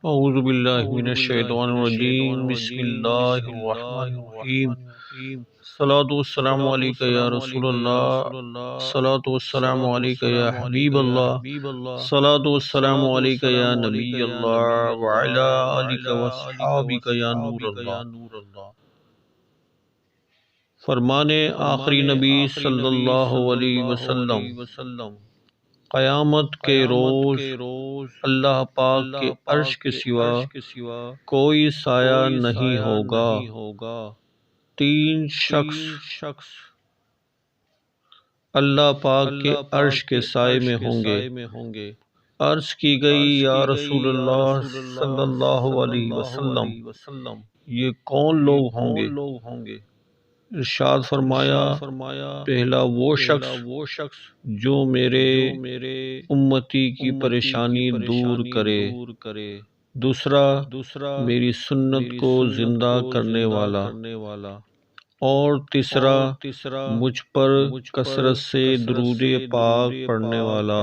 اعوذ باللہ من الشیطان الرجیم، بسم اللہ الرحمن الرحیم۔ الصلاۃ والسلام علیکہ یا رسول اللہ، الصلاۃ والسلام علیکہ یا حبیب اللہ، الصلاۃ والسلام علیکہ یا نبی اللہ، وعلی آلک واصحابک یا نور اللہ۔ فرمان آخری نبی صلی اللہ علیہ وسلم، قیامت کے روز اللہ پاک کے عرش کے سوا کوئی سایہ نہیں ہوگا۔ تین شخص اللہ پاک کے عرش کے سائے میں ہوں گے۔ عرض کی گئی، یا رسول اللہ صلی اللہ علیہ وسلم، یہ کون لوگ ہوں گے؟ ارشاد فرمایا، پہلا وہ شخص جو میرے امتی کی پریشانی دور کرے، دوسرا میری سنت کو زندہ کرنے والا، اور تیسرا مجھ پر کثرت سے درود پاک پڑھنے والا۔